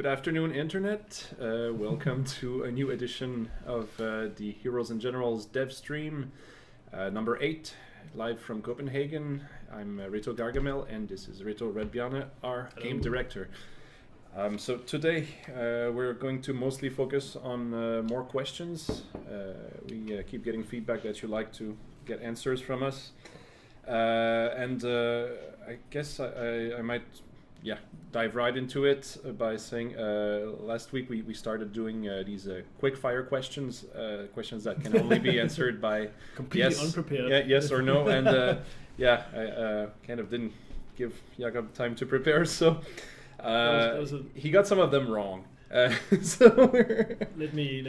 Good afternoon, Internet. Welcome to a new edition of the Heroes and Generals Devstream, number 8, live from Copenhagen. I'm Reto Gargamel, and this is Reto Redbjane, our game director. So today we're going to mostly focus on more questions. We keep getting feedback that you like to get answers from us. And I guess I might dive right into it by saying last week we started doing these quick fire questions, questions that can only be answered by completely yes, unprepared. yes or no. And I kind of didn't give Jakob time to prepare, so he got some of them wrong. So let me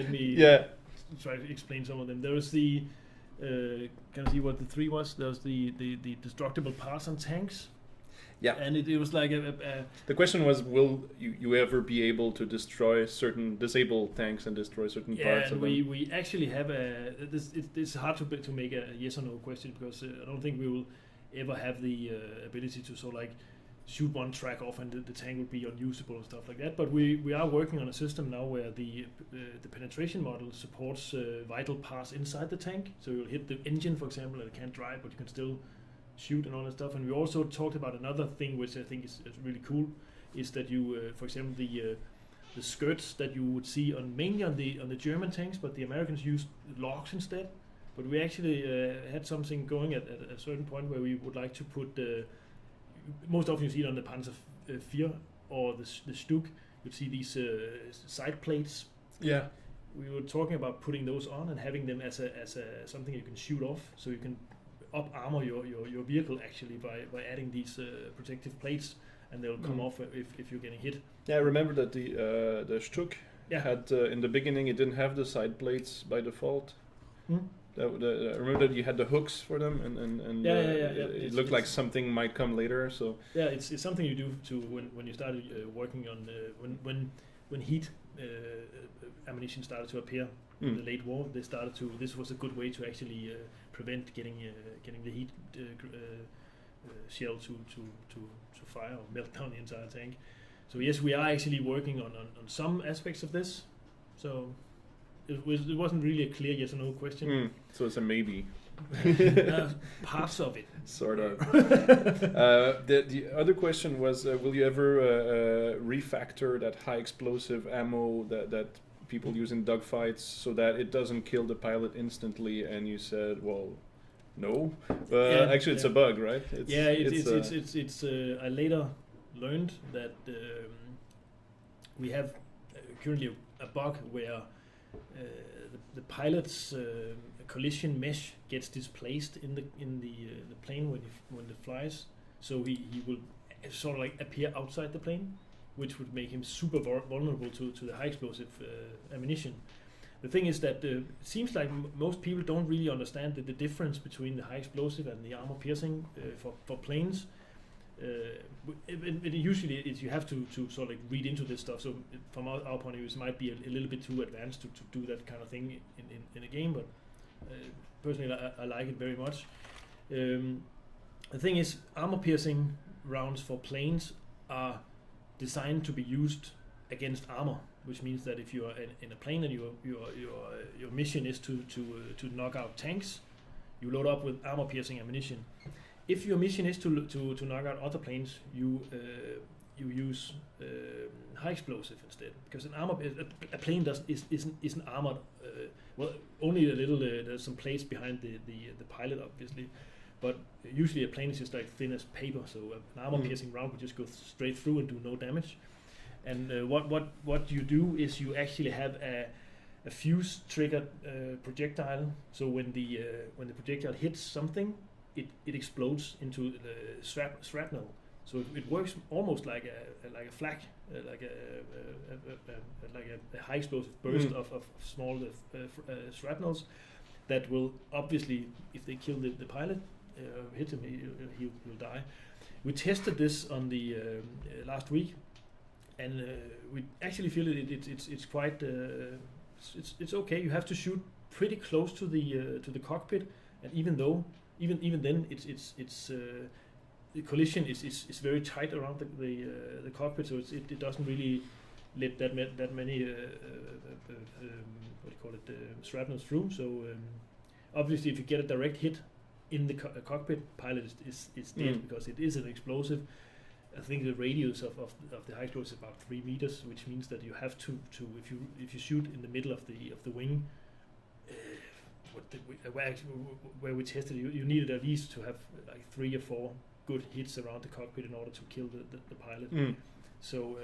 try to explain some of them. There was the can I see what the 3 was? There was the destructible parts on tanks. Yeah, and it was like the question was, will you ever be able to disable tanks and destroy certain parts of them? We actually have it's hard to make a yes or no question, because I don't think we will ever have the ability to sort of like shoot one track off and the tank would be unusable and stuff like that. But we are working on a system now where the penetration model supports vital parts inside the tank. So you'll hit the engine, for example, and it can't drive, but you can still shoot and all that stuff. And we also talked about another thing which I think is really cool, is that you for example the skirts that you would see mainly on the German tanks, but the Americans used logs instead. But we actually had something going at a certain point where we would like to put most often you see it on the Panzer IV or the Stug, you'd see these side plates. Yeah, we were talking about putting those on and having them as something you can shoot off, so you can up armor your vehicle actually by adding these protective plates, and they'll come off if you're getting hit. Yeah, I remember that the Stug had in the beginning it didn't have the side plates by default. I remember that you had the hooks for them, and it looked like something might come later. So yeah, it's something you do to when you started working on when heat ammunition started to appear in the late war. They started to. This was a good way to actually prevent getting the heat shell to fire or melt down the entire tank. So yes, we are actually working on some aspects of this. So it wasn't really a clear yes or no question. So it's a maybe. Parts of it. Sort of. The other question was, will you ever refactor that high explosive ammo that people use in dogfights so that it doesn't kill the pilot instantly? And you said, well, no. Actually, it's a bug, right? It's I later learned that we have currently a bug where the pilot's collision mesh gets displaced in the plane when it flies, so he will sort of like appear outside the plane, which would make him super vulnerable to the high explosive ammunition. The thing is that it seems like most people don't really understand the difference between the high explosive and the armor piercing for planes. Usually you have to sort of like read into this stuff. So from our point of view, it might be a little bit too advanced to do that kind of thing in a game. But personally, I like it very much. The thing is, armor piercing rounds for planes are designed to be used against armor, which means that if you are in a plane and your mission is to knock out tanks, you load up with armor piercing ammunition. If your mission is to knock out other planes, you use high explosive instead, because a plane isn't armored. Well, only a little. There's some plates behind the pilot, obviously, but usually a plane is just like thin as paper. So an armor piercing round would just go straight through and do no damage. And what you do is you actually have a fuse triggered projectile. So when the projectile hits something, it explodes into the shrapnel. So it works almost like a flak, like a high explosive burst of small shrapnels that will obviously, if they kill the pilot, hit him, he'll die. We tested this on the last week, and we actually feel it's quite it's okay. You have to shoot pretty close to the cockpit, and even then it's the collision is very tight around the cockpit, so it doesn't really let that many shrapnels through. So obviously, if you get a direct hit in the cockpit, pilot is dead because it is an explosive. I think the radius of the high explosive is about 3 meters, which means that you have to if you shoot in the middle of the wing, where we tested, you needed at least to have like 3 or 4 good hits around the cockpit in order to kill the pilot. So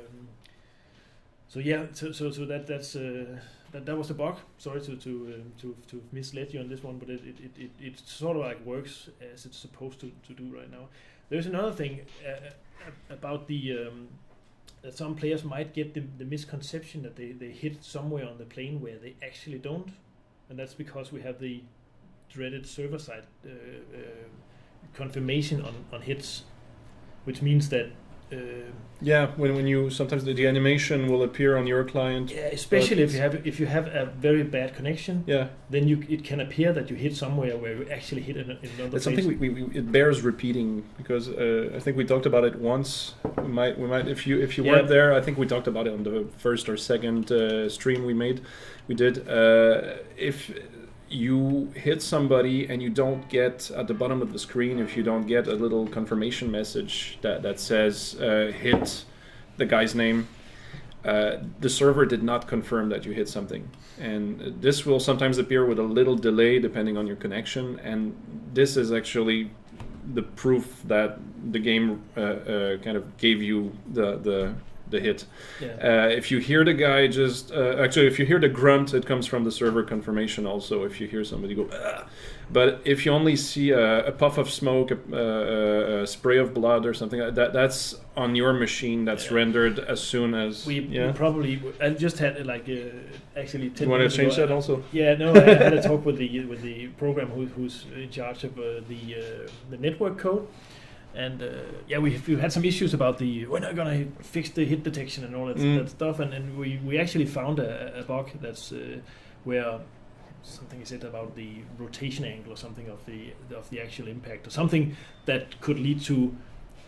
that was the bug. Sorry to mislead you on this one, but it sort of like works as it's supposed to do right now. There's another thing about the that some players might get the misconception that they hit somewhere on the plane where they actually don't, and that's because we have the dreaded server-side confirmation on hits, which means that when you sometimes the animation will appear on your client. Yeah, especially if you have a very bad connection. Yeah, then it can appear that you hit somewhere where you actually hit another place. It's something it bears repeating because I think we talked about it once. We might if you weren't there. I think we talked about it on the first or second stream we did. If you hit somebody and you don't get at the bottom of the screen, if you don't get a little confirmation message that says hit the guy's name, the server did not confirm that you hit something, and this will sometimes appear with a little delay depending on your connection, and this is actually the proof that the game kind of gave you the hit. If you hear the guy if you hear the grunt, it comes from the server confirmation also, if you hear somebody go but if you only see a puff of smoke, a spray of blood or something like that, that's on your machine, that's rendered as soon as we probably. I just had actually 10 you want to change that also? No, I had a talk with the program who's in charge of the network code. And we've had some issues about we're not gonna fix the hit detection and all that stuff, and we actually found a bug that's where something is said about the rotation angle or something of the actual impact, or something that could lead to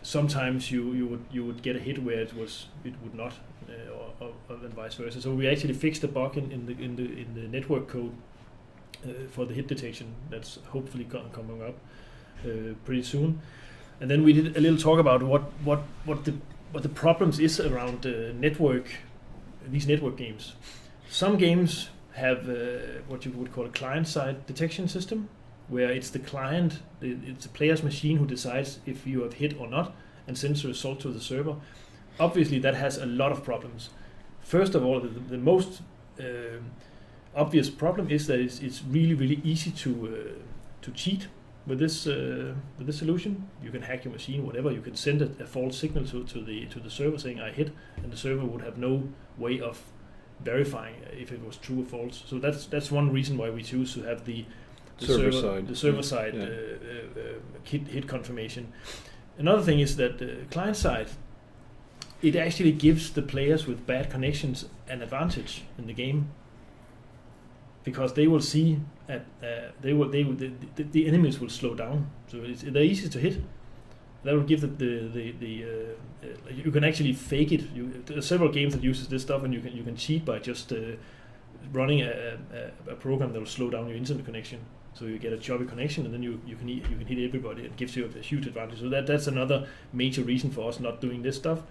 sometimes you would get a hit where it would not, or and vice versa. So we actually fixed the bug in the network code for the hit detection. That's hopefully coming up pretty soon. And then we did a little talk about what the problems is around these network games. Some games have what you would call a client-side detection system, where it's the client, it's the player's machine who decides if you have hit or not, and sends the result to the server. Obviously, that has a lot of problems. First of all, the most obvious problem is that it's really, really easy to cheat. With this solution, you can hack your machine, whatever. You can send a false signal to the server saying I hit, and the server would have no way of verifying if it was true or false. So that's one reason why we choose to have the server side hit confirmation. Another thing is that client side, it actually gives the players with bad connections an advantage in the game, because they will see the enemies will slow down, so they're easy to hit. That will give you can actually fake it. There are several games that uses this stuff, and you can cheat by just running a program that will slow down your internet connection, so you get a choppy connection, and then you can hit everybody. It gives you a huge advantage. So that's another major reason for us not doing this stuff.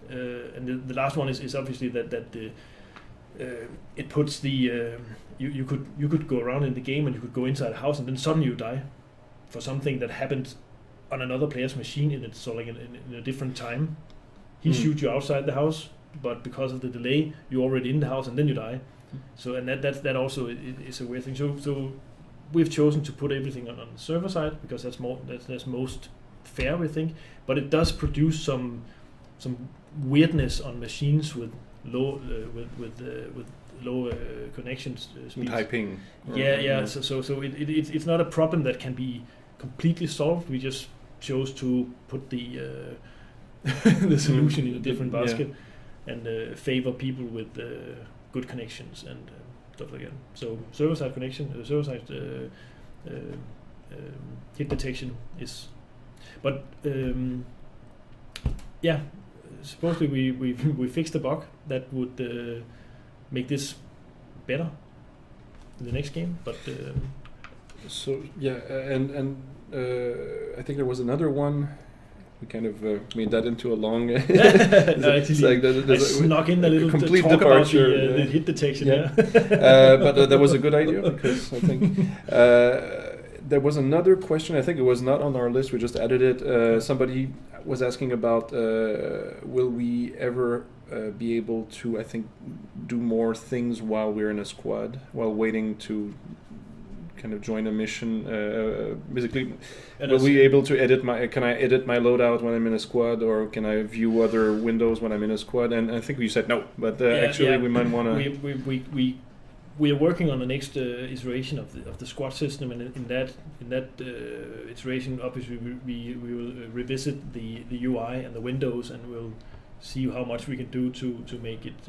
And the last one is obviously that it puts you could go around in the game and you could go inside a house and then suddenly you die for something that happened on another player's machine, and it's so like in a different time. He shoots you outside the house, but because of the delay, you're already in the house and then you die. So and that also is a weird thing. So we've chosen to put everything on the server side because that's most fair, we think. But it does produce some weirdness on machines with low low connection speeds. With high ping. So it's not a problem that can be completely solved. We just chose to put the the solution in a different basket and favor people with good connections and stuff like that. So server-side connection, server-side hit detection is, but supposedly we fixed the bug that would make this better in the next game, but So yeah, and I think there was another one. We kind of made that into a long. It's like I snuck in a little complete talk departure, about the hit detection. Yeah. But that was a good idea because I think there was another question. I think it was not on our list. We just added it. Somebody was asking about will we ever be able to, I think, do more things while we're in a squad, while waiting to kind of join a mission. Basically, will we able to edit my? Can I edit my loadout when I'm in a squad, or can I view other windows when I'm in a squad? And I think we said no, but actually we might want to. We are working on the next iteration of the squad system, and in that iteration, obviously we will revisit the UI and the windows, and we'll see how much we can do to make it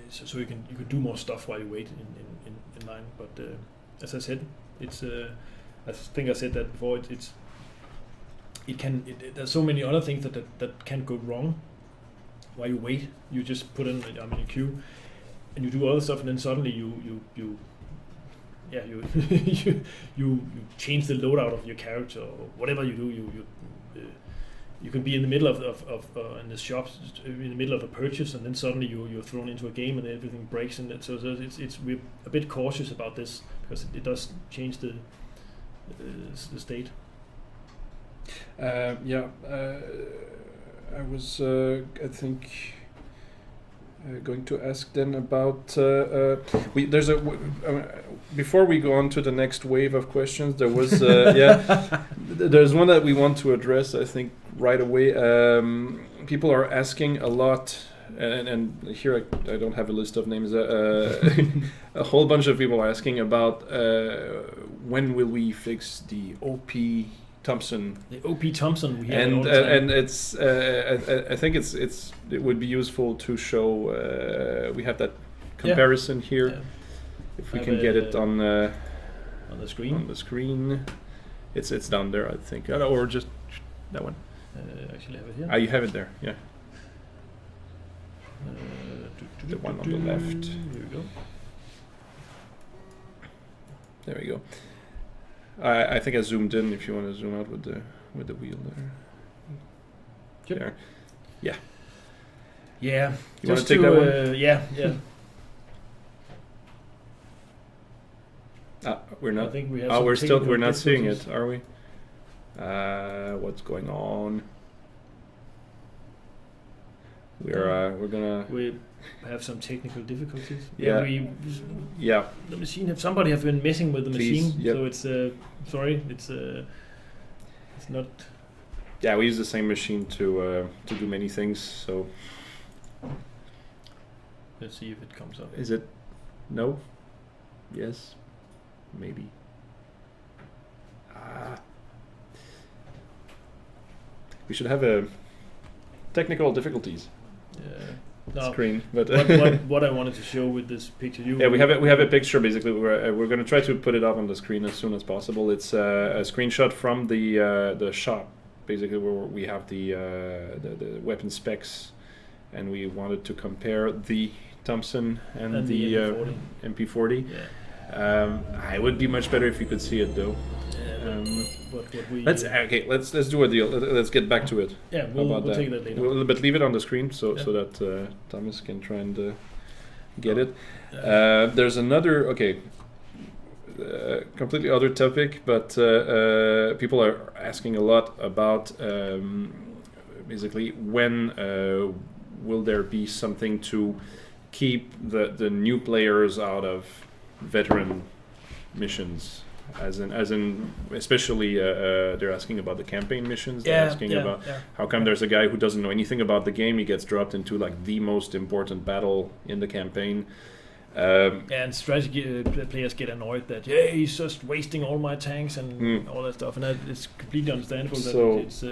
so you can do more stuff while you wait in line. But as I said, it's I think I said that before. There's so many other things that can go wrong while you wait. You just put in a queue, and you do other stuff, and then suddenly you you change the loadout of your character, or whatever you do. You can be in the middle of in the shops, in the middle of a purchase, and then suddenly you're thrown into a game and everything breaks. And so we're a bit cautious about this because it does change the state. I was I think going to ask then about before we go on to the next wave of questions, there was there's one that we want to address, I think, right away. People are asking a lot, and here I don't have a list of names. A whole bunch of people are asking about when will we fix the OP Thompson. The OP Thompson we have all the time. And it's I think it would be useful to show we have that comparison here. Yeah. If we can get it on the screen. On the screen, it's down there, I think, or just that one. Actually have it here. You have it there, yeah. The one on the left. Here we go. There we go. I think I zoomed in. If you want to zoom out with the wheel there. Yep. There. Yeah. Yeah. You want to take that one? Yeah. We're not. I think we have. We're not seeing it, are we? What's going on? We're gonna. We have some technical difficulties. Yeah. The machine. Somebody have been messing with the machine, so it's sorry. It's not. Yeah, we use the same machine to do many things. So. Let's see if it comes up. Is it? No. Yes. Maybe. We should have a technical difficulties screen. But what I wanted to show with this picture, we have a picture. Basically, we're going to try to put it up on the screen as soon as possible. It's a screenshot from the shop, basically, where we have the weapon specs, and we wanted to compare the Thompson and the MP40. Yeah. It would be much better if you could see it, though. Let's do a deal. Let's get back to it. Yeah, we'll take that later. But leave it on the screen so that Thomas can try and get it. There's another completely other topic, but people are asking a lot about basically when will there be something to keep the new players out of veteran missions. As in, especially they're asking about the campaign missions. They're asking about how come there's a guy who doesn't know anything about the game. He gets dropped into like the most important battle in the campaign. And strategy players get annoyed that he's just wasting all my tanks and all that stuff, and that is completely understandable. So it's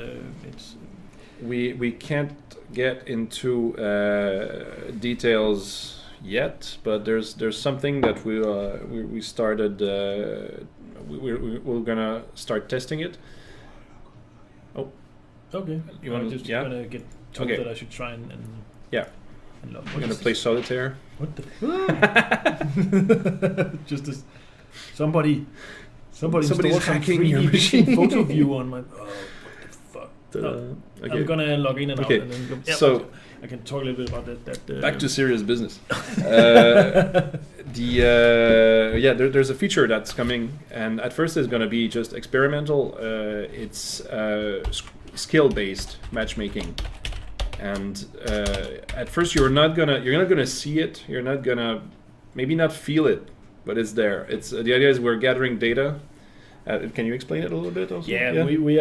we can't get into details yet, but there's something that we started. We're gonna start testing it. Oh, Okay. You want just yeah? gonna get told that I should try and yeah. And log. We're gonna play solitaire. What the? Just this. Somebody's hacking your 3D machine. photo view on my. Oh, what the fuck? Okay. I'm gonna log in and out, and then go, yeah, so I can talk a little bit about that. back to serious business. There's a feature that's coming, and at first it's gonna be just experimental. It's skill-based matchmaking, and at first you're not gonna see it. You're not gonna maybe not feel it, but it's there. It's the idea is we're gathering data. Can you explain it a little bit also? Yeah, we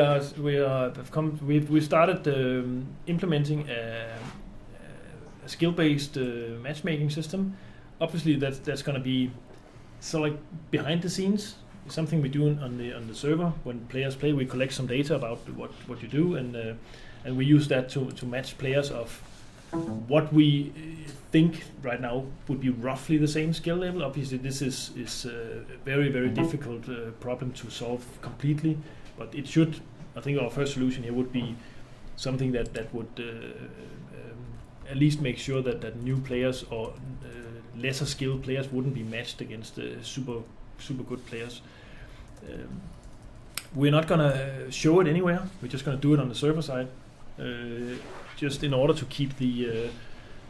started implementing a skill-based matchmaking system. Obviously, that's going to be so like behind the scenes, something we do on the server when players play. We collect some data about what you do, and we use that to match players of what we think right now would be roughly the same skill level. Obviously, this is a very, very difficult problem to solve completely, but it should. I think our first solution here would be something that would at least make sure that new players or lesser skilled players wouldn't be matched against super good players. We're not gonna show it anywhere. We're just gonna do it on the server side. Just in order to keep the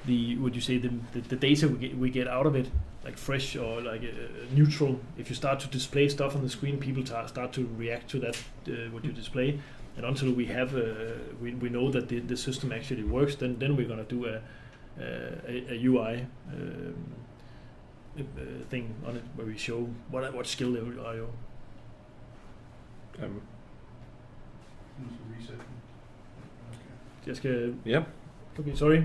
data we get out of it like fresh or like neutral. If you start to display stuff on the screen, people start to react to that what you display, and until we have we know that the system actually works, then we're gonna do a UI thing on it where we show what skill level are you. Just yeah. Okay, sorry.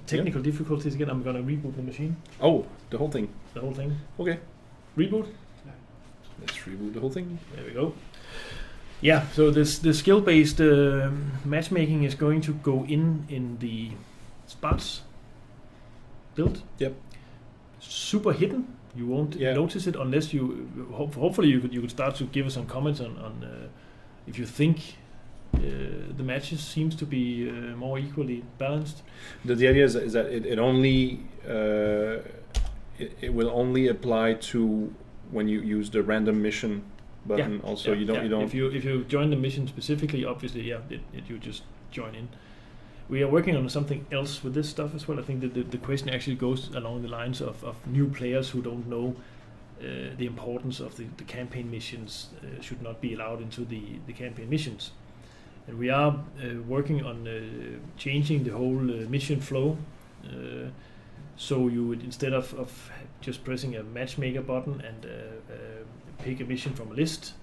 Technical difficulties again. I'm gonna reboot the machine. Oh, the whole thing. The whole thing. Okay. Reboot. Let's reboot the whole thing. There we go. Yeah. So the skill-based matchmaking is going to go in the spots build. Yep. Super hidden. You won't notice it unless you. Hopefully, you could start to give us some comments on if you think. The matches seems to be more equally balanced. The idea is that it only it will only apply to when you use the random mission button. Yeah. Also, you don't. If you join the mission specifically, obviously, you just join in. We are working on something else with this stuff as well. I think that the question actually goes along the lines of new players who don't know the importance of the campaign missions should not be allowed into the campaign missions. And we are working on changing the whole mission flow. So you would, instead of just pressing a matchmaker button and pick a mission from a list,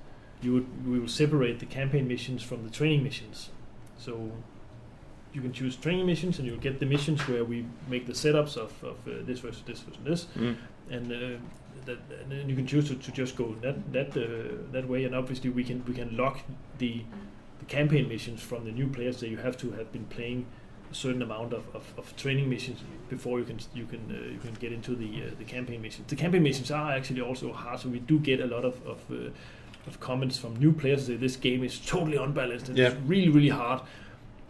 we will separate the campaign missions from the training missions. So you can choose training missions, and you'll get the missions where we make the setups of this versus this versus this, and then you can choose to just go that way. And obviously we can lock the campaign missions from the new players, that you have to have been playing a certain amount of training missions before you can get into the campaign missions. The campaign missions are actually also hard, so we do get a lot of comments from new players that say this game is totally unbalanced and it's really, really hard.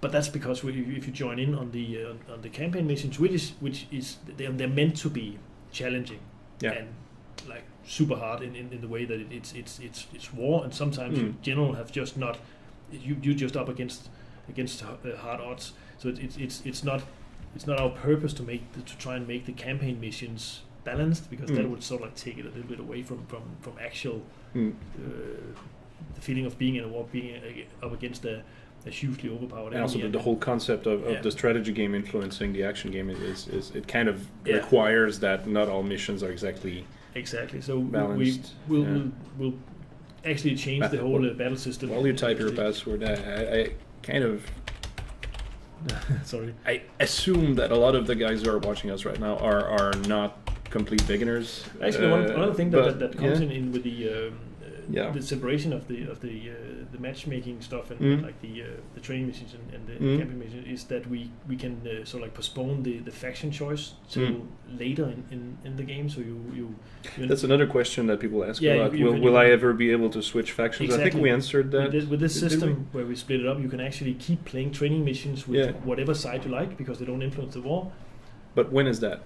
But that's because if you join in on the campaign missions, which is they're meant to be challenging and like super hard in the way that it's war, and sometimes in general have just not. You just up against hard odds, so it's not our purpose to try and make the campaign missions balanced, because that would sort of like take it a little bit away from actual the feeling of being in a war, being up against a hugely overpowered enemy. And also the whole concept of the strategy game influencing the action game is it kind of requires that not all missions are exactly so balanced. We'll actually change the whole battle system. While you type your password, I kind of sorry. I assume that a lot of the guys who are watching us right now are not complete beginners. Actually, one other thing that comes in with the Yeah. the separation of the matchmaking stuff and like the training missions and the camping missions is that we can sort of like postpone the faction choice till later in the game. So you That's another question that people ask Yeah, a lot. you Will I ever be able to switch factions? I think Exactly. we answered that. with this Did system we? where we split it up, you can actually keep playing training missions with whatever side you like because they don't influence the war. But when is that?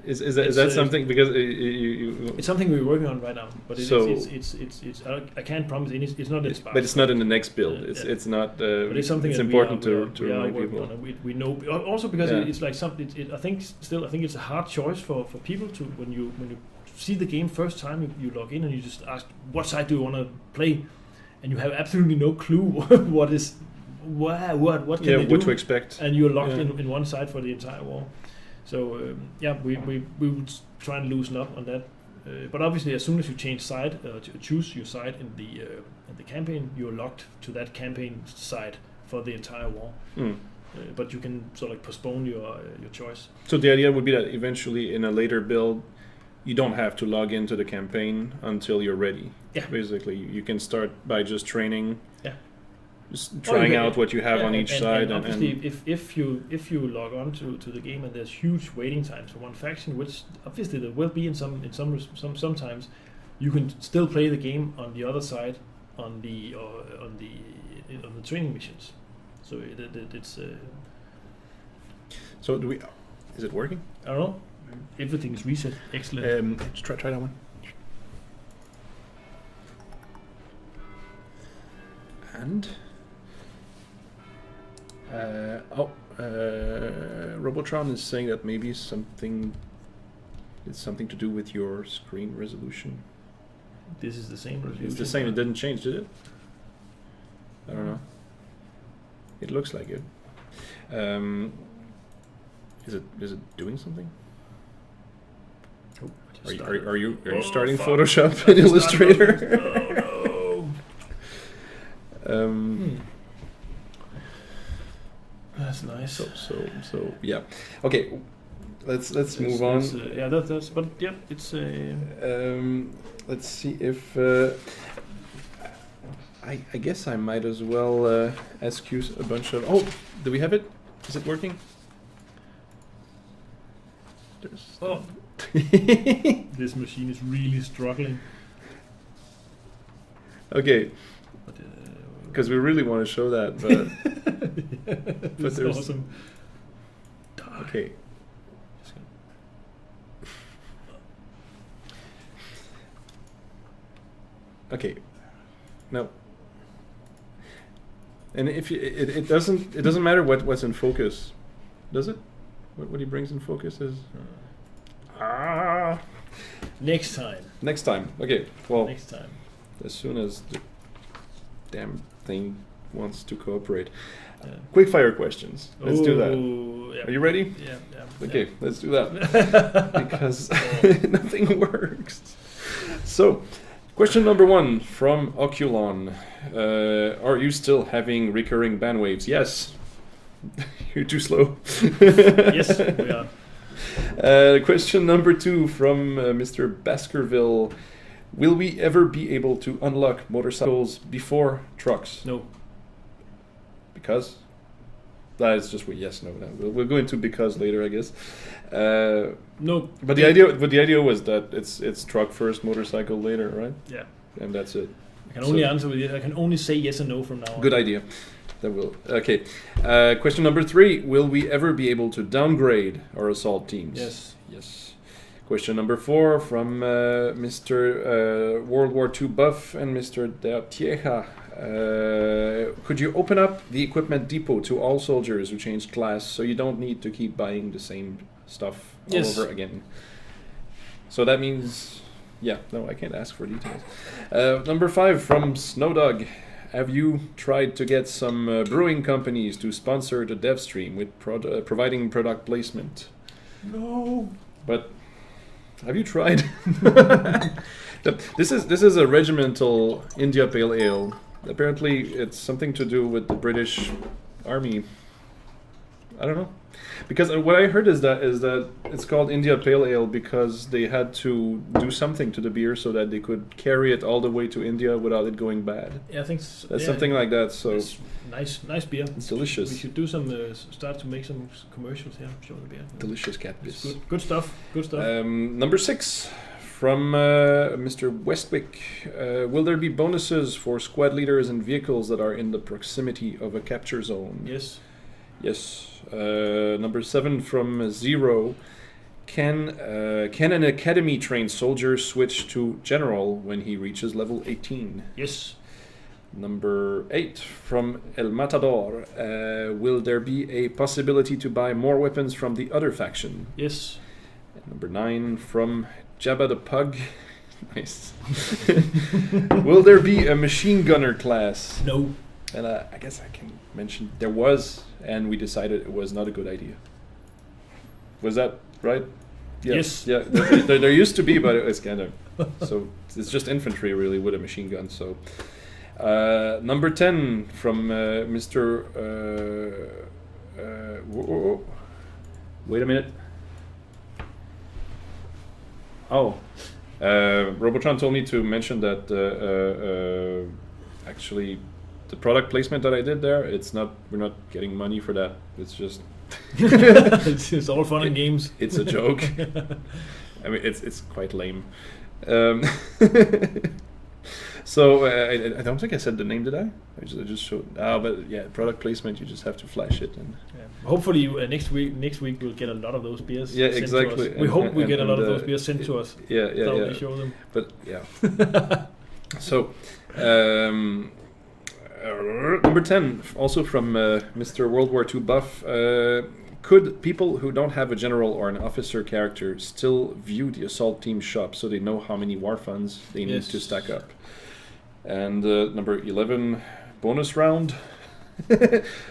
Is It's, that something because you It's something we're working on right now, but So- it's I can't promise it's not as fast. but it's not in the next build. It's not. But it's something it's that important we are to working remind people. on. And we know also because Yeah. it's like something. I think it's a hard choice for people to when you see the game first time you log in and you just ask what side do you want to play, and you have absolutely no clue what can they do, what to expect. and you're locked in one side for the entire war. So we would try and loosen up on that. But obviously, as soon as you change side, choose your side in the campaign, you're locked to that campaign side for the entire war. But you can sort of like postpone your choice. So the idea would be that eventually, in a later build, you don't have to log into the campaign until you're ready. Yeah. Basically, you can start by just training. Yeah. Just trying out what you have on each side, and obviously, if you log on to the game and there's huge waiting times for one faction, which obviously there will be in sometimes, you can still play the game on the other side on the training missions. So it's. So do we? Is it working? I don't know. Everything's reset. Excellent. Just try that one. And. Robotron is saying that maybe it's something to do with your screen resolution. This is the same resolution. It's the same. It didn't change, did it? I don't know. It looks like it. Is it doing something? Oh, Are you starting fuck. Photoshop and Illustrator? Oh no. That's nice. So yeah. Okay, let's move on. That's but yeah, it's Let's see if I guess I might as well ask you a bunch of. Oh, do we have it? Is it working? Oh. This machine is really struggling. Okay. Because we really want to show that, but but there's awesome. Okay. Okay. No. And if you, it doesn't matter what's in focus, does it? What he brings in focus is. Next time. Next time. Okay. Well. Next time. As soon as the damn thing wants to cooperate. Yeah. Quick fire questions. Let's do that. Yeah. Are you ready? Yeah. Okay, let's do that. Because nothing works. So, question number 1 from Oculon. Are you still having recurring band waves? Yes. You're too slow. Yes, we are. Question number 2 from Mr. Baskerville. Will we ever be able to unlock motorcycles before trucks? No. Because? That is just yes, no. We'll go into because later, I guess. No. But the idea was that it's truck first, motorcycle later, right? Yeah. And that's it. I can only answer with yes. I can only say yes and no from now on. Good idea. That will. Okay. Question number 3: will we ever be able to downgrade our assault teams? Yes. Yes. Question number 4 from Mr. World War II Buff and Mr. Deatieja. Could you open up the equipment depot to all soldiers who changed class so you don't need to keep buying the same stuff all over again? So that means, no, I can't ask for details. Number 5 from Snowdog. Have you tried to get some brewing companies to sponsor the Devstream with providing product placement? No. But have you tried? This is a regimental India Pale Ale. Apparently, it's something to do with the British Army. I don't know. Because what I heard is that it's called India Pale Ale because they had to do something to the beer so that they could carry it all the way to India without it going bad. Yeah, I think that's something like that. So it's nice beer. It's delicious. We should do some start to make some commercials here. Show the beer. Delicious cat piss. Good stuff. Number 6 from Mr. Westwick. Will there be bonuses for squad leaders and vehicles that are in the proximity of a capture zone? Yes. Number 7 from Zero. Can an academy trained soldier switch to general when he reaches level 18? Yes. Number 8 from El Matador. Will there be a possibility to buy more weapons from the other faction? Yes. And number 9 from Jabba the Pug. Nice. Will there be a machine gunner class? No. And I guess I can mention there was, and we decided it was not a good idea. Was that right? Yeah. Yes. Yeah. There used to be, but it was kind of so it's just infantry really with a machine gun. So number 10 from Mr. Wait a minute. Oh, Robotron told me to mention that actually the product placement that I did there, we're not getting money for that. It's just it's all fun and games. It's a joke. I mean, it's quite lame. So I don't think I said the name, did I? I just showed. But yeah, product placement. You just have to flash it. And hopefully next week we'll get a lot of those beers. Yeah, sent exactly. To us. We hope we get a lot of those beers sent to us. Yeah. Show them. But yeah. So number 10, also from Mr. World War II Buff. Could people who don't have a general or an officer character still view the assault team shop so they know how many war funds they need to stack up? And number 11, bonus round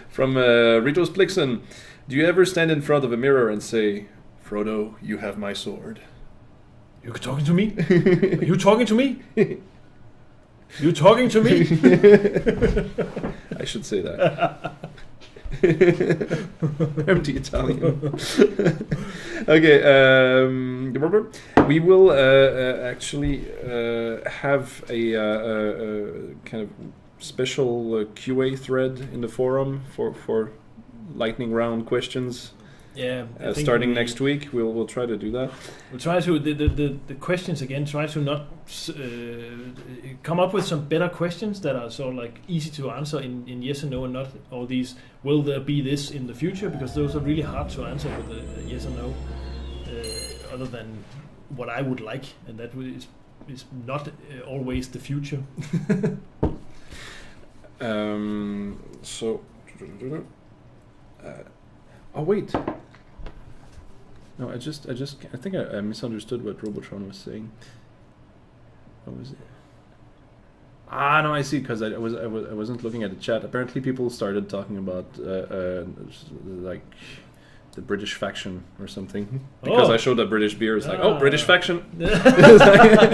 from Ritos Plixon. Do you ever stand in front of a mirror and say, Frodo, you have my sword? You're talking to me? Are you talking to me? You talking to me? I should say that. Empty Italian. Okay, we will actually have a kind of special QA thread in the forum for lightning round questions. Yeah, starting next week, we'll try to do that. We'll try to the questions again. Try to not come up with some better questions that are sort of like easy to answer in yes and no, and not all these. Will there be this in the future? Because those are really hard to answer with a yes or no. Other than what I would like, and that is not always the future. So. Oh wait. No, I think I misunderstood what Robotron was saying. What was it? No, I see. Because I wasn't looking at the chat. Apparently, people started talking about like the British faction or something. Because I showed a British beer. It's like, oh, British faction.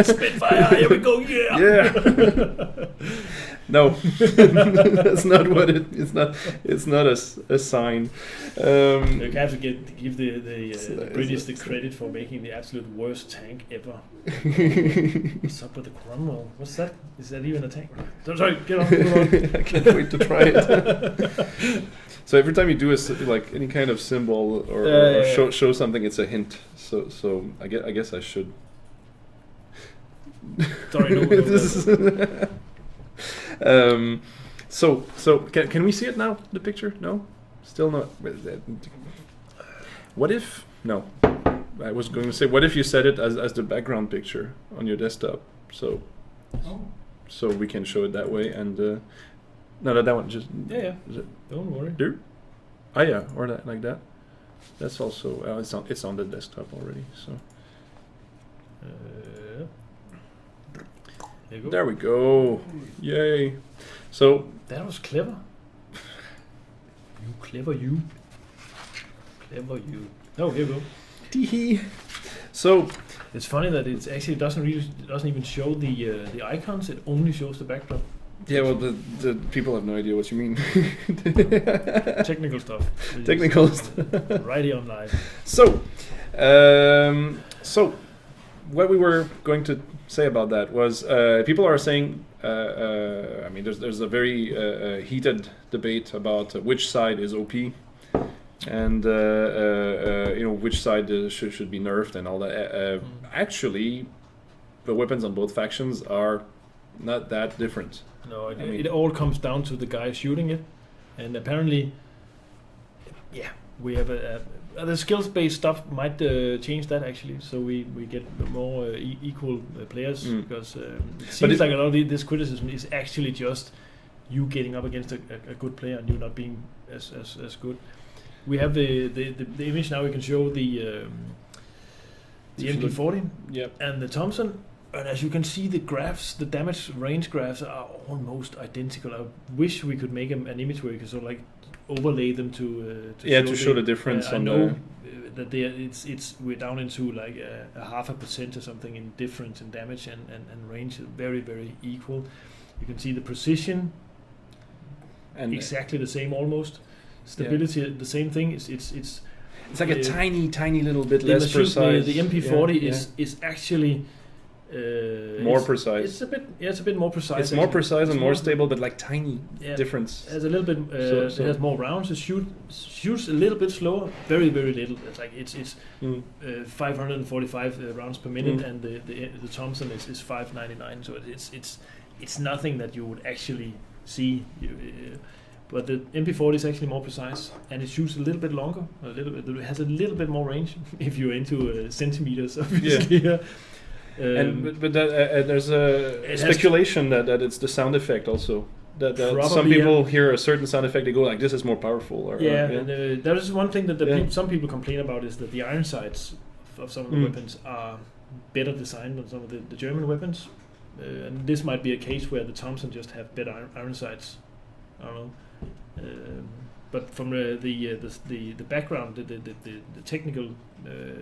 Spitfire. Here we go. Yeah. Yeah. No, that's not what it's not. It's not a sign. You have to give the British the credit for making the absolute worst tank ever. What's up with the Cromwell? What's that? Is that even a tank? Sorry, get on. I can't wait to try it. So every time you do like any kind of symbol or show something, it's a hint. So I guess I should. Sorry, no. So can we see it now? The picture? No, still not. What if? No, I was going to say, what if you set it as the background picture on your desktop? So we can show it that way. And no, that one just Is it? Don't worry. There? Oh yeah, or that like that. That's also it's on the desktop already. So. There we go. Yay. So that was clever. Clever you. Oh, here we go. Tee. So it's funny that it actually doesn't even show the icons. It only shows the backdrop. Yeah, well, the people have no idea what you mean. Technical stuff. Technical stuff. Right here online. So what we were going to say about that was people are saying, I mean, there's a very heated debate about which side is OP, and which side should be nerfed and all that. Actually, the weapons on both factions are not that different. No, it all comes down to the guy shooting it, and apparently, yeah, we have the skills-based stuff might change that actually, so we get more equal players, because it seems like a lot of this criticism is actually just you getting up against a good player and you not being as good. We have the image now. We can show the MP40 and the Thompson. And as you can see, the graphs, the damage range graphs are almost identical. I wish we could make an image where you can sort of like overlay them to show the difference. I know that we're down into like a 0.5% or something in difference in damage and range, very, very equal. You can see the precision, and exactly the same almost. Stability, the same thing. It's like a tiny little bit less precise. The MP40 is actually more precise. It's a bit more precise. It's more precise and more stable, but like tiny difference. It has a little bit. It has more rounds. It shoots a little bit slower. Very, very little. It's like it's 545 rounds per minute, and the Thompson is 599. So it's nothing that you would actually see. But the MP40 is actually more precise, and it shoots a little bit longer. It has a little bit more range if you're into centimeters, obviously. Yeah. But there's a speculation that it's the sound effect also. That some people hear a certain sound effect, they go like, "This is more powerful." And there is one thing that some people complain about, is that the iron sights of some of the weapons are better designed than some of the German weapons, and this might be a case where the Thompson just have better iron sights. I don't know. But from the background, the technical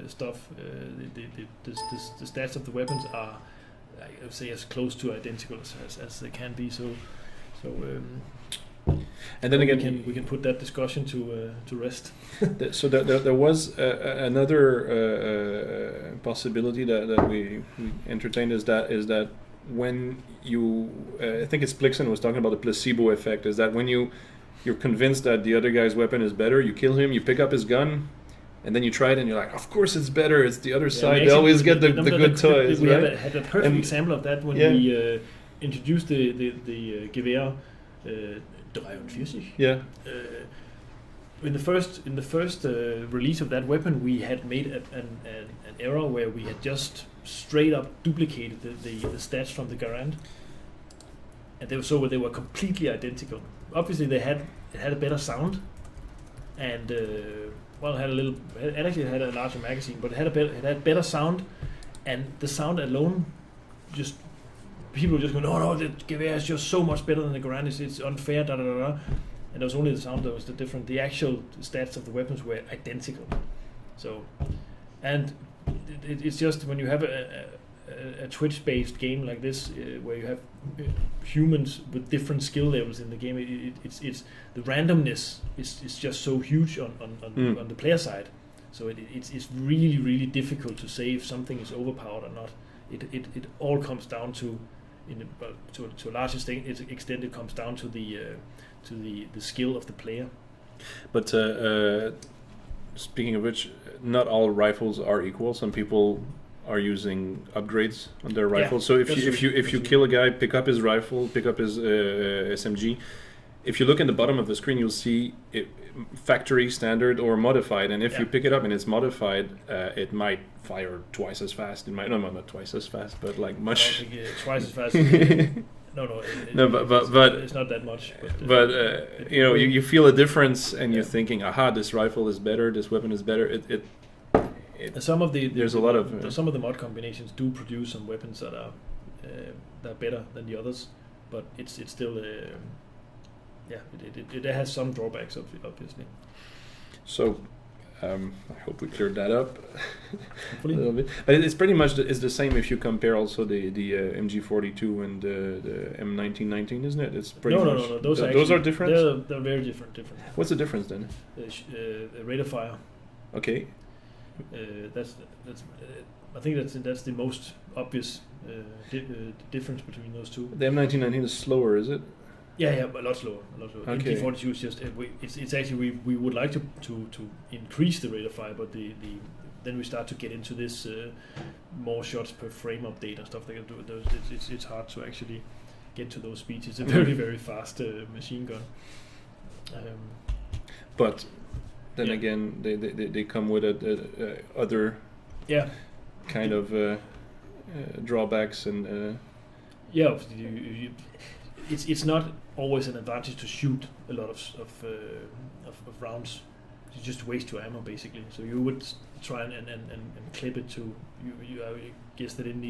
stuff, the stats of the weapons are, I would say, as close to identical as they can be. So and then again, we can put that discussion to rest. So there was another possibility that we entertained, is that when you, I think it's Blixen was talking about the placebo effect, is that when you're convinced that the other guy's weapon is better, you kill him, you pick up his gun, and then you try it and you're like, of course it's better, it's the other side. They always get the good toys, we right? had a perfect example of that when we introduced the Gewehr 43. Yeah. In the first release of that weapon, we had made an error where we had just straight up duplicated the stats from the Garand, and they were completely identical. Obviously, it had a better sound, and it actually had a larger magazine, but it had better sound, and the sound alone, just people were just going, no, the Gewehr is just so much better than the Garand. It's unfair, da da da da. And it was only the sound that was the different. The actual stats of the weapons were identical. So, and it's just when you have a Twitch-based game like this, where you have humans with different skill levels in the game, it's the randomness is just so huge on the player side. So it's really, really difficult to say if something is overpowered or not. It all comes down to, to a large extent, it comes down to the skill of the player. But speaking of which, not all rifles are equal. Some people are using upgrades on their rifles. So if you kill a guy, pick up his rifle, pick up his SMG. If you look in the bottom of the screen, you'll see factory, standard, or modified. And if you pick it up and it's modified, it might fire twice as fast. It might not twice as fast, but like much. Twice as fast. But it's not that much. But you feel a difference, and you're thinking, aha, this rifle is better, this weapon is better. Some of the some of the mod combinations do produce some weapons that are better than the others, but it's still it has some drawbacks, obviously. So I hope we cleared that up a Hopefully. little bit. But it's pretty much it's the same if you compare also the MG42 and the M1919, isn't it? It's pretty much. No. Those are different. They're very different. What's the difference then? Rate of fire. Okay. That's. I think that's the most obvious difference between those two. The M1919 is slower, is it? Yeah, but a lot slower. Okay. MG42 is just it's actually we would like to increase the rate of fire, but then we start to get into this more shots per frame update and stuff like that. It's hard to actually get to those speeds. It's a very very fast machine gun. But then again, they come with other kind of drawbacks and. Yeah, it's not always an advantage to shoot a lot of rounds. You just waste your ammo basically. So you would try and clip it to you. I guess that in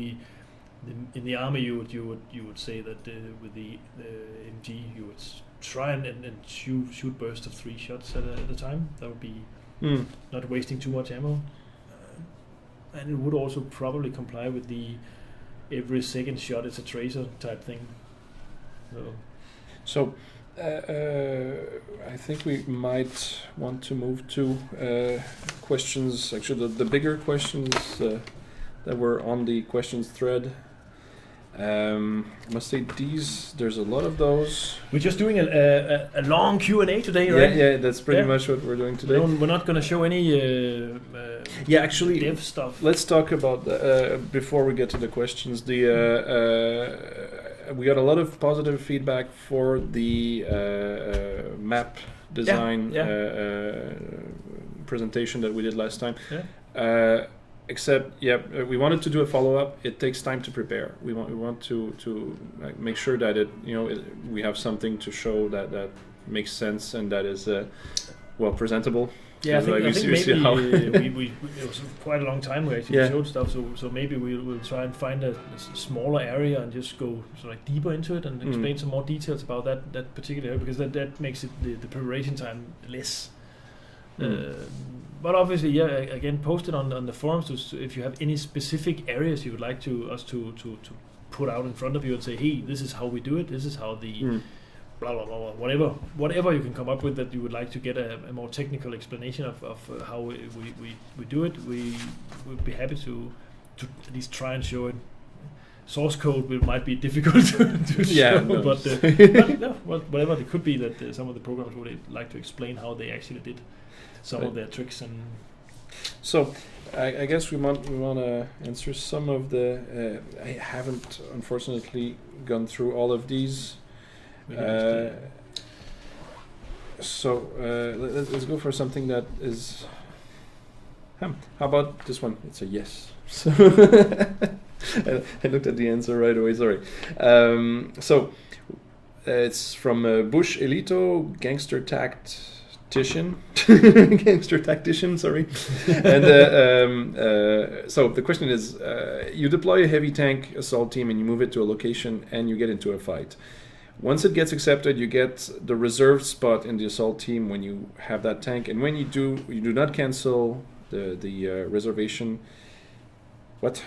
the army you would say that with the MG you would try and shoot bursts of 3 shots at a time. That would be not wasting too much ammo, and it would also probably comply with the every second shot is a tracer type thing. So I think we might want to move to questions. Actually, the bigger questions that were on the questions thread. I must say there's a lot of those. We're just doing a long Q&A today, right? Yeah, that's pretty much what we're doing today. We're not going to show any actually, dev stuff. Let's talk about before we get to the questions. We got a lot of positive feedback for the map design presentation that we did last time. Yeah. Except, we wanted to do a follow-up. It takes time to prepare. We want to make sure that we have something to show that makes sense and that is presentable. Yeah, I think maybe it was quite a long time we actually showed stuff. So maybe we'll try and find a smaller area and just go sort of deeper into it and explain some more details about that particular area, because that makes it the preparation time less. But obviously, again, post it on the forums if you have any specific areas you would like us to put out in front of you and say, hey, this is how we do it. This is how the blah blah blah, whatever you can come up with that you would like to get a more technical explanation of how we do it. We would be happy to at least try and show it. Source code might be difficult to show, but whatever. It could be that some of the programmers would like to explain how they actually did some of their tricks. And so I guess we want to answer some of the I haven't unfortunately gone through all of these, so let's go for something that is how about this one? It's a yes. So I looked at the answer right away, sorry. It's from Bush Elito, Gangster Tactician, sorry. And so the question is, you deploy a heavy tank assault team and you move it to a location and you get into a fight. Once it gets accepted, you get the reserved spot in the assault team when you have that tank, and when you do not cancel the reservation. What?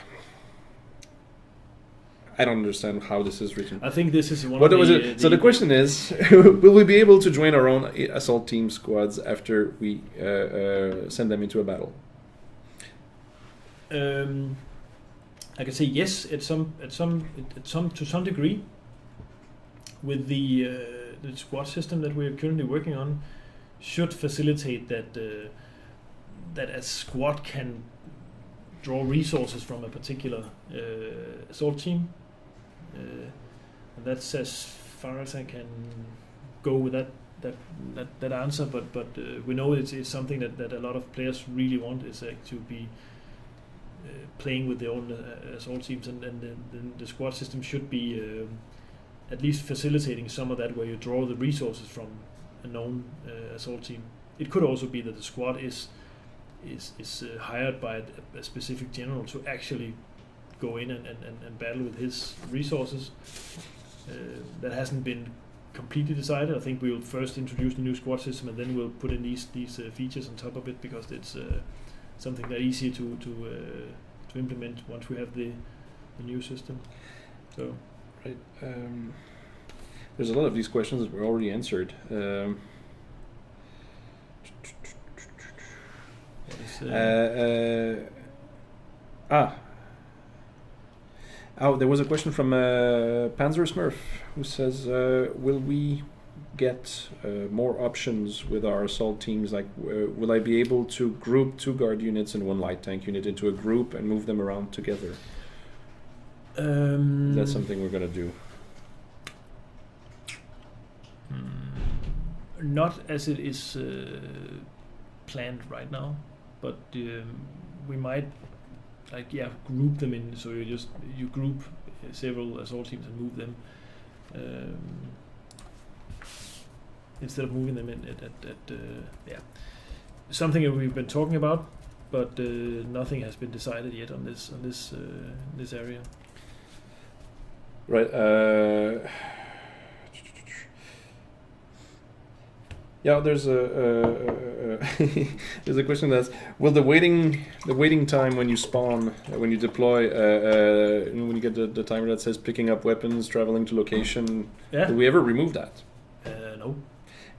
I don't understand how this is written. I think this is one what was it? So the question is, will we be able to join our own assault team squads after we send them into a battle? I can say yes, to some degree. With the squad system that we're currently working on, should facilitate that a squad can draw resources from a particular assault team. And that's as far as I can go with that answer. But we know it's something that a lot of players really want, is to be playing with their own assault teams, and the squad system should be at least facilitating some of that, where you draw the resources from a known assault team. It could also be that the squad is hired by a specific general to actually go in and battle with his resources. That hasn't been completely decided. I think we'll first introduce the new squad system, and then we'll put in these features on top of it, because it's something that easier to implement once we have the new system. So right. There's a lot of these questions that were already answered. There was a question from Panzer Smurf, who says, will we get more options with our assault teams? Like, will I be able to group 2 guard units and 1 light tank unit into a group and move them around together? That's something we're going to do. Not as it is planned right now, but we might group them in. So you group several assault teams and move them instead of moving them in at something that we've been talking about, but nothing has been decided yet on this area. Right. Yeah, there's a there's a question that's, will the waiting time when you spawn, when you deploy, when you get the timer that says picking up weapons, traveling to location, will we ever remove that? No.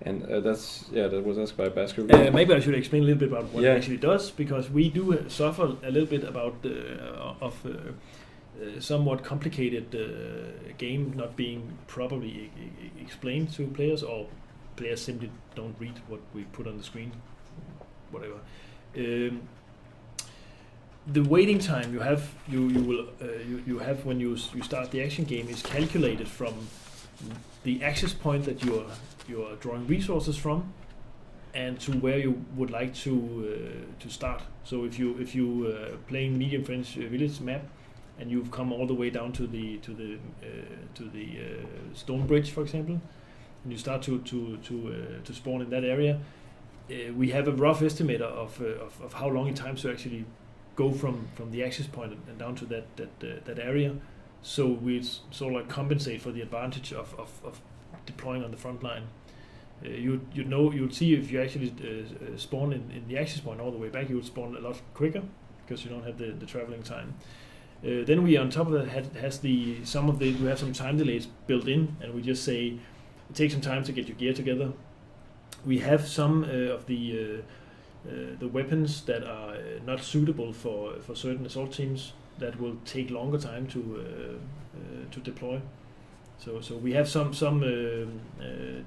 And that was asked by Basker. Maybe I should explain a little bit about what it actually does, because we do suffer a little bit about somewhat complicated game not being properly explained to players, or players simply don't read what we put on the screen, whatever. The waiting time you have when you start the action game is calculated from the access point that you are drawing resources from, and to where you would like to start. So if you playing medium French village map, and you've come all the way down to the stone bridge, for example, and you start to spawn in that area, we have a rough estimate of how long it takes to actually go from the access point and down to that area. So we sort of like compensate for the advantage of deploying on the front line. You'd see if you actually spawn in the access point all the way back, you would spawn a lot quicker because you don't have the traveling time. Then we, on top of that, we have some time delays built in, and we just say it takes some time to get your gear together. We have some of the weapons that are not suitable for certain assault teams that will take longer time to deploy. So we have some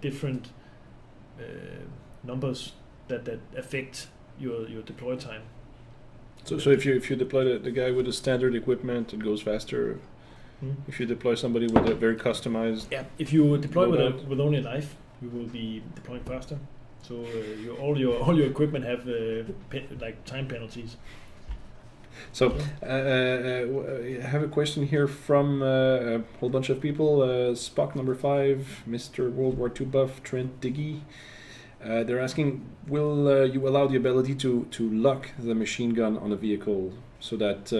different numbers that affect your deploy time. So if you deploy the guy with the standard equipment, it goes faster. If you deploy somebody with a very customized, if you deploy with only a knife, you will be deploying faster. So all your equipment have like time penalties. So I have a question here from a whole bunch of people. Spock number 5, Mr. World War II buff, Trent Diggy. They're asking, will you allow the ability to lock the machine gun on a vehicle, so that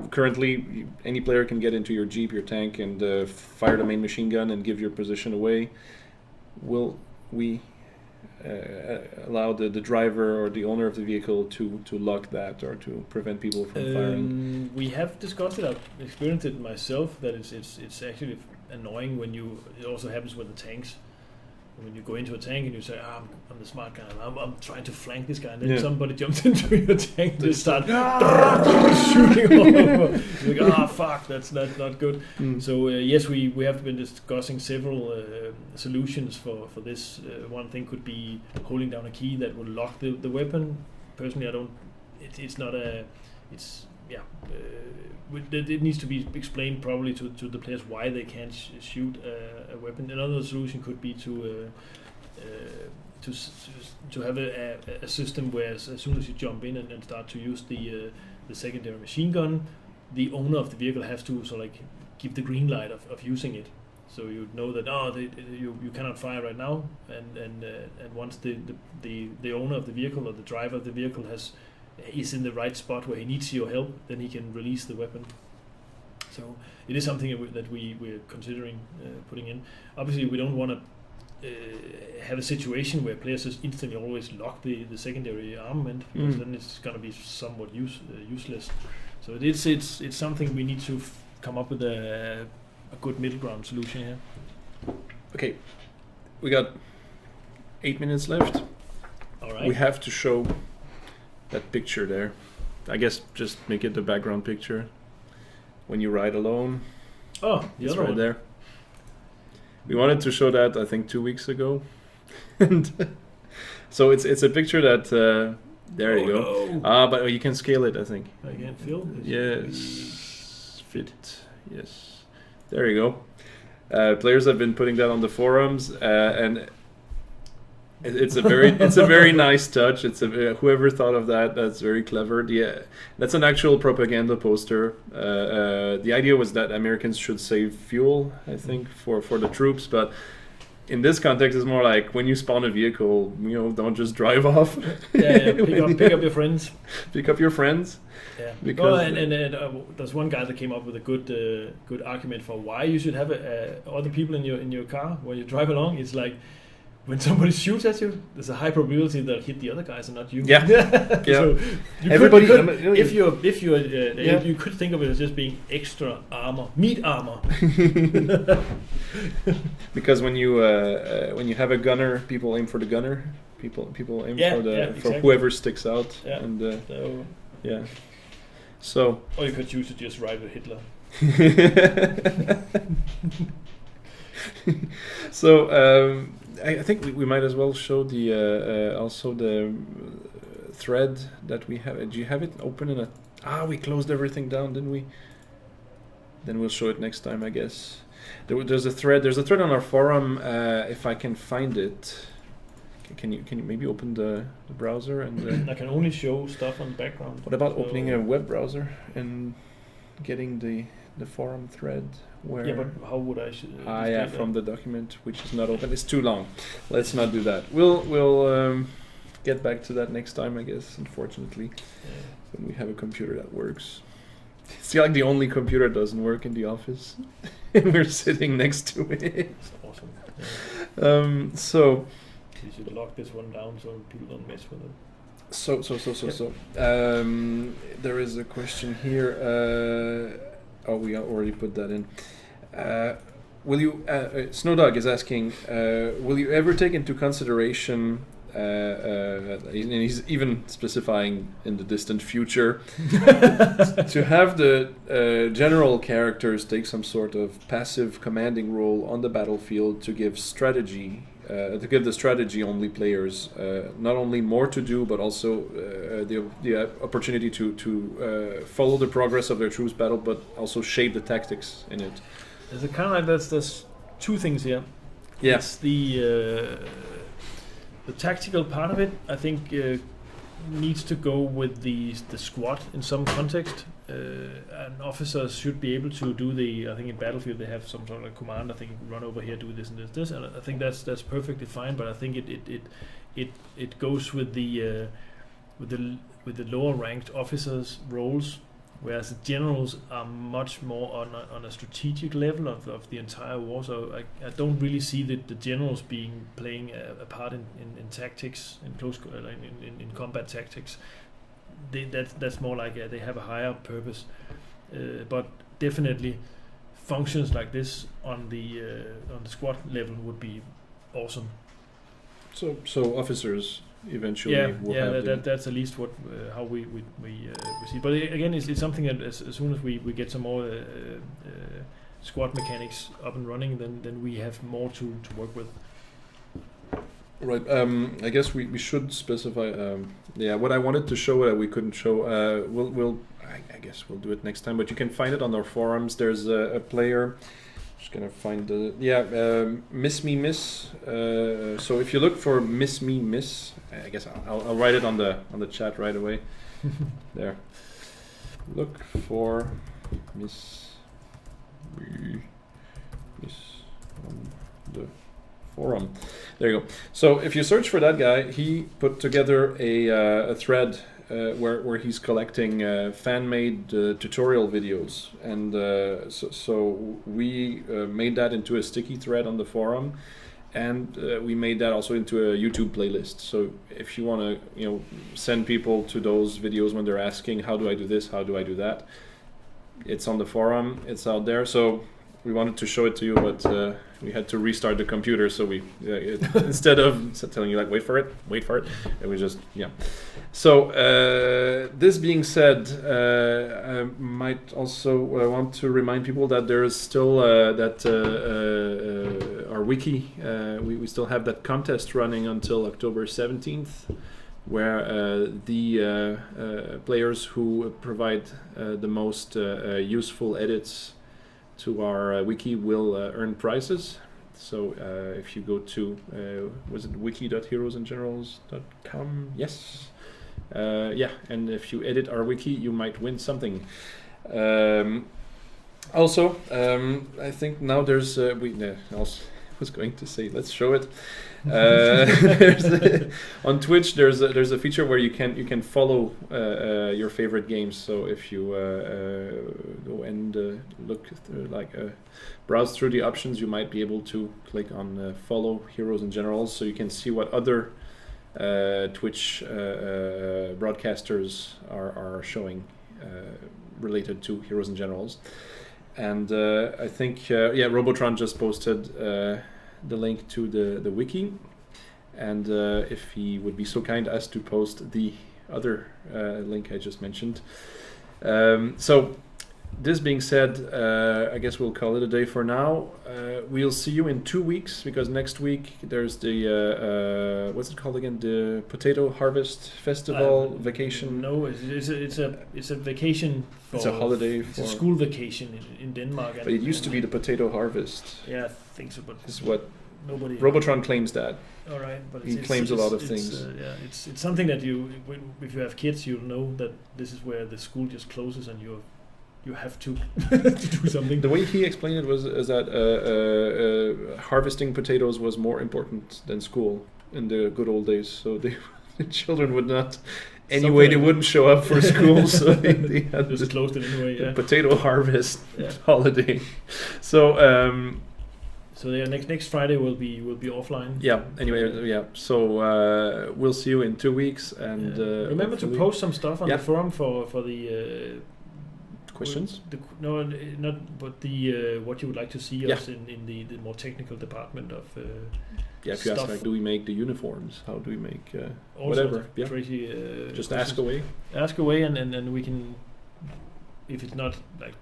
currently any player can get into your jeep, your tank, and fire the main machine gun and give your position away? Will we allow the driver or the owner of the vehicle to lock that, or to prevent people from firing? We have discussed it. I've experienced it myself, that it's actually annoying when it also happens with the tanks. When you go into a tank and you say, I'm the smart guy, I'm trying to flank this guy, and then somebody jumps into your tank and just start shooting all over. You're like, fuck, that's not good. So yes, we have been discussing several solutions for this. One thing could be holding down a key that will lock the weapon. Personally, I don't. It needs to be explained probably to the players why they can't shoot a weapon. Another solution could be to have a system where as soon as you jump in and start to use the secondary machine gun, the owner of the vehicle has to give the green light of using it. So you know that you cannot fire right now, and once the owner of the vehicle or the driver of the vehicle is in the right spot where he needs your help, then he can release the weapon. So it is something that we're considering putting in. Obviously, we don't want to have a situation where players just instantly always lock the secondary armament, because then it's going to be somewhat useless. So it's something we need to come up with a good middle ground solution here. Okay, we got 8 minutes left. All right. We have to show that picture there. I guess just make it the background picture. When you ride alone. Oh, the it's other right one. there. We wanted to show that, I think, 2 weeks ago. And so it's a picture that there you go. No. But you can scale it, I think. I can feel. Yes. Fit. Yes. There you go. Players have been putting that on the forums, and it's a very nice touch. Whoever thought of that, that's very clever. That's an actual propaganda poster. The idea was that Americans should save fuel, I think, for the troops, but in this context, it's more like when you spawn a vehicle, don't just drive off. Yeah. Pick up your friends. Pick up your friends. Yeah. Because there's one guy that came up with a good argument for why you should have other people in your car when you drive along. It's like, when somebody shoots at you, there's a high probability they'll hit the other guys and not you. Yeah. So Everybody. you could think of it as just being extra armor, meat armor. Because when you have a gunner, people aim for the gunner. People aim for whoever sticks out. Yeah. And so, yeah. So. Or you could choose to just ride with Hitler. So I think we might as well show the also the thread that we have. Do you have it open in a? We closed everything down, didn't we? Then we'll show it next time, I guess. There's a thread. There's a thread on our forum. If I can find it, can you maybe open the browser and? I can only show stuff on the background. What about opening a web browser and getting the forum thread? Where but how would I? From the document, which is not open. It's too long. Let's not do that. We'll get back to that next time, I guess. Unfortunately, when we have a computer that works. It's like the only computer that doesn't work in the office, and we're sitting next to it. It's awesome. Yeah. So you should lock this one down so people don't mess with it. So. There is a question here. We already put that in. Will you? Snowdog is asking. Will you ever take into consideration? And he's even specifying in the distant future to have the general characters take some sort of passive commanding role on the battlefield to give strategy. To give the strategy-only players not only more to do, but also the opportunity to follow the progress of their troops' battle, but also shape the tactics in it. There's a kind of like there's two things here. Yeah. It's the tactical part of it. I think needs to go with the squad in some context. And officers should be able to do I think in Battlefield they have some sort of command. I think run over here, do this and this, and I think that's perfectly fine. But I think it goes with the lower ranked officers' roles, whereas the generals are much more on a strategic level of the entire war. So I don't really see the generals playing a part in tactics, in close in combat tactics. That's more like they have a higher purpose, but definitely functions like this on the squad level would be awesome. So officers eventually will have that's at least what how we see. But again, it's something that as soon as we get some more squad mechanics up and running, then we have more to work with. Right. I guess we should specify. What I wanted to show we couldn't show. I guess we'll do it next time. But you can find it on our forums. There's a player. Just gonna find Miss Me Miss. So if you look for Miss Me Miss, I guess I'll write it on the chat right away. There. Look for Miss Me Miss on the forum. There you go. So if you search for that guy, he put together a thread where he's collecting fan-made tutorial videos, and so we made that into a sticky thread on the forum, and we made that also into a YouTube playlist. So if you want to send people to those videos when they're asking, how do I do this, how do I do that, it's on the forum, it's out there. So we wanted to show it to you, but we had to restart the computer, so we instead of telling you like wait for it, and we just So this being said, I might also want to remind people that there is still our wiki. We still have that contest running until October 17th, where the players who provide the most useful edits to our wiki will earn prizes. So if you go to was it wiki.heroesandgenerals.com? Yes. And if you edit our wiki, you might win something. Also, I think now there's I was going to say let's show it. On Twitch, there's a feature where you can follow your favorite games. So if you go and look through, browse through the options, you might be able to click on follow Heroes and Generals, so you can see what other Twitch broadcasters are showing related to Heroes and Generals. And I think Robotron just posted the link to the wiki, and if he would be so kind as to post the other link I just mentioned. So this being said, I guess we'll call it a day for now. We'll see you in 2 weeks, because next week there's the what's it called again? The Potato Harvest Festival vacation. No, it's a vacation. It's a holiday. It's a school vacation in Denmark. But it used to be the Potato Harvest. Yeah, I think so. But it's what nobody. Robotron claims that. All right, but he claims a lot of things. It's something that if you have kids, you'll know that this is where the school just closes and you have to do something. The way he explained it was that harvesting potatoes was more important than school in the good old days. So the children would not. Anyway, they wouldn't show up for school, so they had just closed it anyway. The potato harvest holiday. So next Friday will be offline. Yeah. Anyway, So we'll see you in 2 weeks, and remember to post some stuff on the forum for the questions. But what you would like to see us in the more technical department of. If you ask, do we make the uniforms? How do we make whatever? Crazy. Just ask away. Ask away, and we can. If it's not like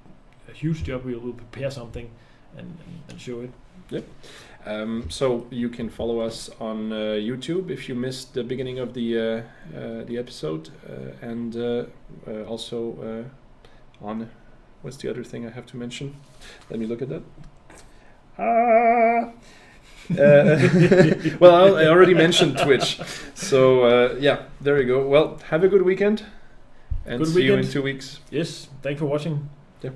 a huge job, we'll prepare something and show it. Yep. So you can follow us on YouTube if you missed the beginning of the episode, and also on what's the other thing I have to mention? Let me look at that. Well, I already mentioned Twitch, so there we go. Well, have a good weekend, and see you in 2 weeks. Yes, thanks for watching. Yeah.